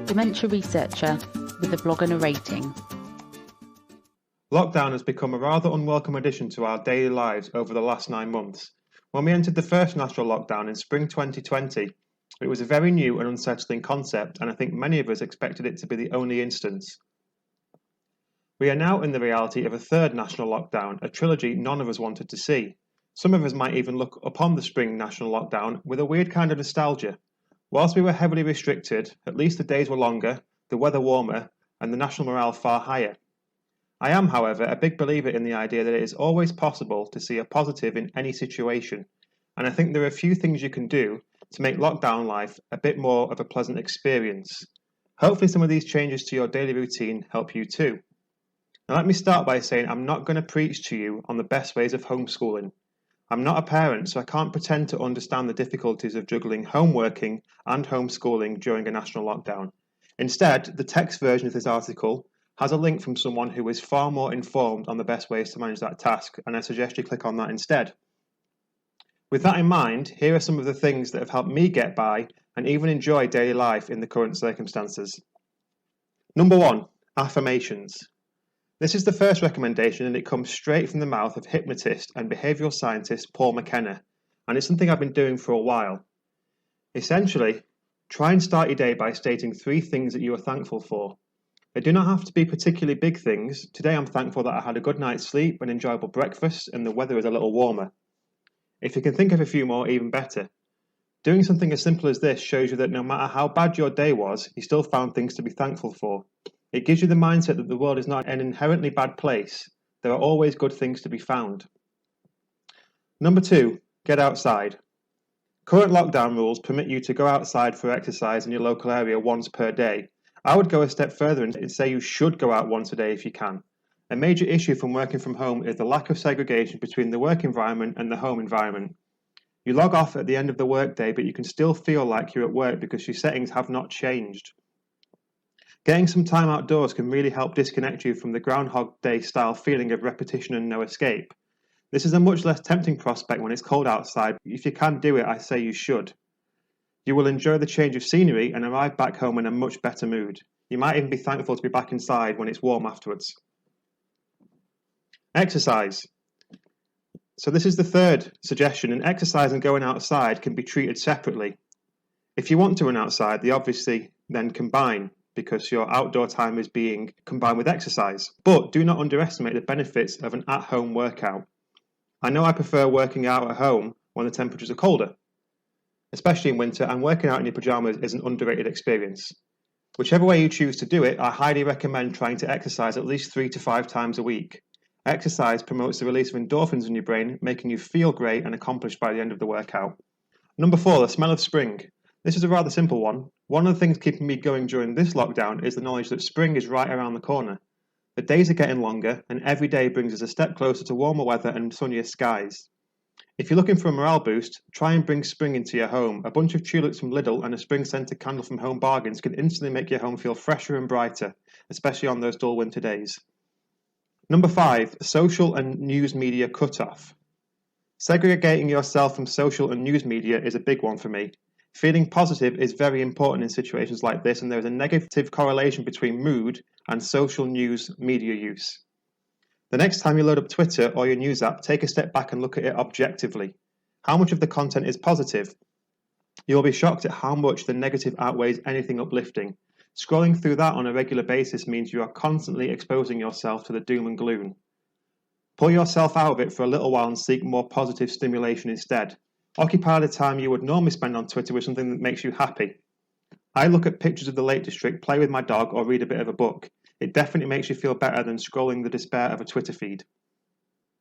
Dementia Researcher with a blog and a rating. Lockdown has become a rather unwelcome addition to our daily lives over the last 9 months. When we entered the first national lockdown in spring 2020, it was a very new and unsettling concept, and I think many of us expected it to be the only instance. We are now in the reality of a third national lockdown, a trilogy none of us wanted to see. Some of us might even look upon the spring national lockdown with a weird kind of nostalgia. Whilst we were heavily restricted, at least the days were longer, the weather warmer, and the national morale far higher. I am, however, a big believer in the idea that it is always possible to see a positive in any situation, and I think there are a few things you can do to make lockdown life a bit more of a pleasant experience. Hopefully some of these changes to your daily routine help you too. Now let me start by saying I'm not going to preach to you on the best ways of homeschooling. I'm not a parent, so I can't pretend to understand the difficulties of juggling homeworking and homeschooling during a national lockdown. Instead, the text version of this article has a link from someone who is far more informed on the best ways to manage that task, and I suggest you click on that instead. With that in mind, here are some of the things that have helped me get by and even enjoy daily life in the current circumstances. Number 1, affirmations. This is the first recommendation, and it comes straight from the mouth of hypnotist and behavioural scientist Paul McKenna, and it's something I've been doing for a while. Essentially, try and start your day by stating 3 things that you are thankful for. They do not have to be particularly big things. Today I'm thankful that I had a good night's sleep, an enjoyable breakfast, and the weather is a little warmer. If you can think of a few more, even better. Doing something as simple as this shows you that no matter how bad your day was, you still found things to be thankful for. It gives you the mindset that the world is not an inherently bad place. There are always good things to be found. Number 2, get outside. Current lockdown rules permit you to go outside for exercise in your local area once per day. I would go a step further and say you should go out once a day if you can. A major issue from working from home is the lack of segregation between the work environment and the home environment. You log off at the end of the workday, but you can still feel like you're at work because your settings have not changed. Getting some time outdoors can really help disconnect you from the Groundhog Day style feeling of repetition and no escape. This is a much less tempting prospect when it's cold outside. If you can do it, I say you should. You will enjoy the change of scenery and arrive back home in a much better mood. You might even be thankful to be back inside when it's warm afterwards. Exercise. So this is the third suggestion, and exercise and going outside can be treated separately. If you want to run outside, they obviously then combine, because your outdoor time is being combined with exercise. But do not underestimate the benefits of an at-home workout. I know I prefer working out at home when the temperatures are colder, especially in winter, and working out in your pyjamas is an underrated experience. Whichever way you choose to do it, I highly recommend trying to exercise at least 3 to 5 times a week. Exercise promotes the release of endorphins in your brain, making you feel great and accomplished by the end of the workout. Number 4, the smell of spring. This is a rather simple one. One of the things keeping me going during this lockdown is the knowledge that spring is right around the corner. The days are getting longer, and every day brings us a step closer to warmer weather and sunnier skies. If you're looking for a morale boost, try and bring spring into your home. A bunch of tulips from Lidl and a spring-scented candle from Home Bargains can instantly make your home feel fresher and brighter, especially on those dull winter days. Number 5, social and news media cutoff. Segregating yourself from social and news media is a big one for me. Feeling positive is very important in situations like this, and there is a negative correlation between mood and social news media use. The next time you load up Twitter or your news app, take a step back and look at it objectively. How much of the content is positive? You'll be shocked at how much the negative outweighs anything uplifting. Scrolling through that on a regular basis means you are constantly exposing yourself to the doom and gloom. Pull yourself out of it for a little while and seek more positive stimulation instead. Occupy the time you would normally spend on Twitter with something that makes you happy. I look at pictures of the Lake District, play with my dog, or read a bit of a book. It definitely makes you feel better than scrolling the despair of a Twitter feed.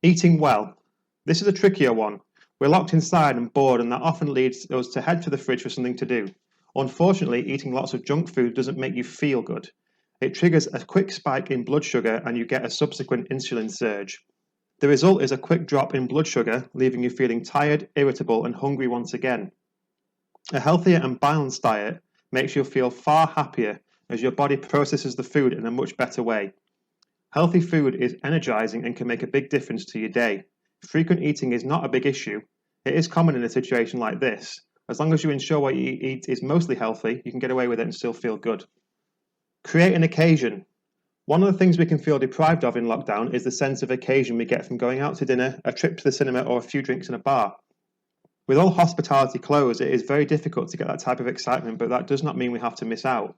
Eating well. This is a trickier one. We're locked inside and bored, and that often leads us to head to the fridge for something to do. Unfortunately, eating lots of junk food doesn't make you feel good. It triggers a quick spike in blood sugar and you get a subsequent insulin surge. The result is a quick drop in blood sugar, leaving you feeling tired, irritable, and hungry once again. A healthier and balanced diet makes you feel far happier as your body processes the food in a much better way. Healthy food is energizing and can make a big difference to your day. Frequent eating is not a big issue. It is common in a situation like this. As long as you ensure what you eat is mostly healthy, you can get away with it and still feel good. Create an occasion. One of the things we can feel deprived of in lockdown is the sense of occasion we get from going out to dinner, a trip to the cinema, or a few drinks in a bar. With all hospitality closed, it is very difficult to get that type of excitement, but that does not mean we have to miss out.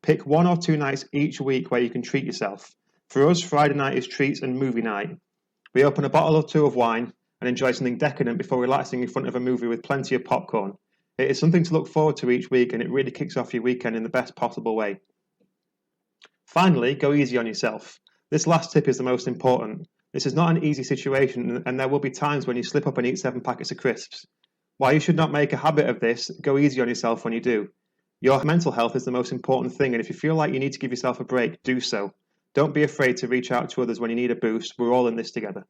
Pick 1 or 2 nights each week where you can treat yourself. For us, Friday night is treats and movie night. We open a bottle or 2 of wine and enjoy something decadent before relaxing in front of a movie with plenty of popcorn. It is something to look forward to each week, and it really kicks off your weekend in the best possible way. Finally, go easy on yourself. This last tip is the most important. This is not an easy situation, and there will be times when you slip up and eat 7 packets of crisps. While you should not make a habit of this, go easy on yourself when you do. Your mental health is the most important thing, and if you feel like you need to give yourself a break, do so. Don't be afraid to reach out to others when you need a boost. We're all in this together.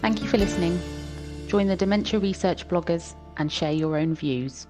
Thank you for listening. Join the Dementia Research bloggers and share your own views.